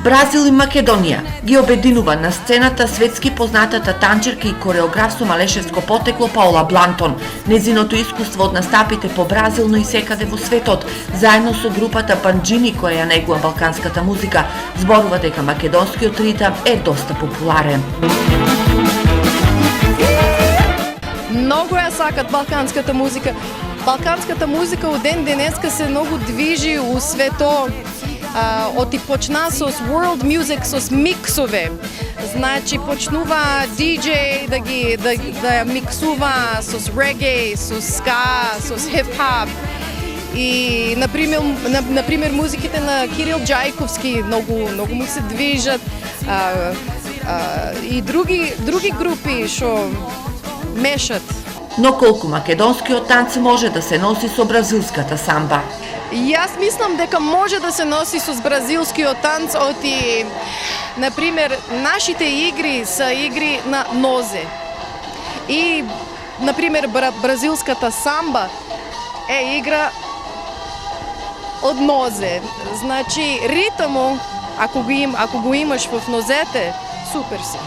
Бразил и Македонија ги обединува на сцената светски познатата танчерка и кореограф со малешевско потекло Паула Блантон. Незиното искуство од настапите по Бразил, но и секаде во светот, заедно со групата Панџини која ја негува балканската музика, зборува дека македонскиот ритам е доста популарен. Многу ја сакат балканската музика. Балканската музика од ден денеска се многу движи у светот. Оти почна со world music, со миксове. Значи почнува диџеј да ја миксува со реге, со ска, со хип-хоп. И например музиките на Кирил Џајковски многу му се движат. И други групи што мешат. Но колку македонскиот танц може да се носи со бразилската самба? Јас мислам дека може да се носи со бразилскиот танц, оти, например, нашите игри се игри на нозе. И, например, бразилската самба е игра од нозе. Значи, ритму, ако го имаш во нозете, супер си.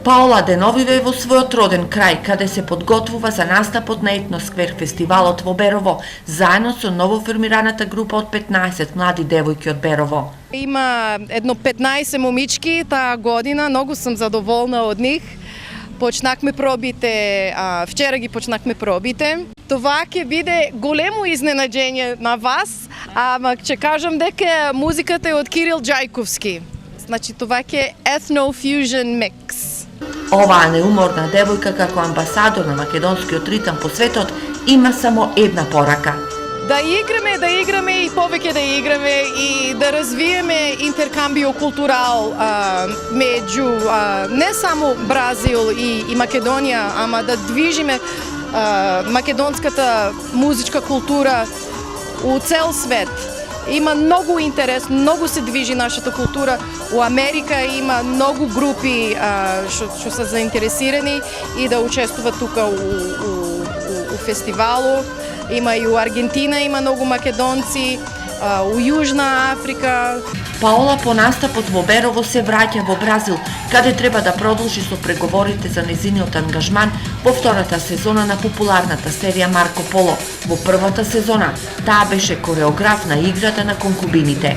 Паула деновиве во својот роден крај, каде се подготвува за настапот на Етносквер фестивалот во Берово, заедно со новоформираната група од 15 млади девојки од Берово. Има едно 15 момички таа година, многу сум задоволна од нив. Почнахме пробите, вчера ги почнахме пробите. Това ќе биде големо изненаđење на вас, ама ќе кажам дека музиката е од Кирил Џајковски. Значи това ќе е ethno-fusion mix. Оваа неуморна девојка како амбасадор на македонскиот ритам по светот има само една порака. Да играме и повеќе да играме и да развиеме интеркамбио културал меѓу не само Бразил и Македонија, ама да движиме македонската музичка култура у цел свет. Има многу интерес, многу се движи нашата култура. У Америка има многу групи што се заинтересирани и да учествуваат тука у фестивалу. Има и у Аргентина, има многу македонци, у Јужна Африка. Паула по настапот во Берово се враќа во Бразил, каде треба да продолжи со преговорите за незиниот ангажман во втората сезона на популарната серија Марко Поло. Во првата сезона таа беше кореограф на играта на конкубините.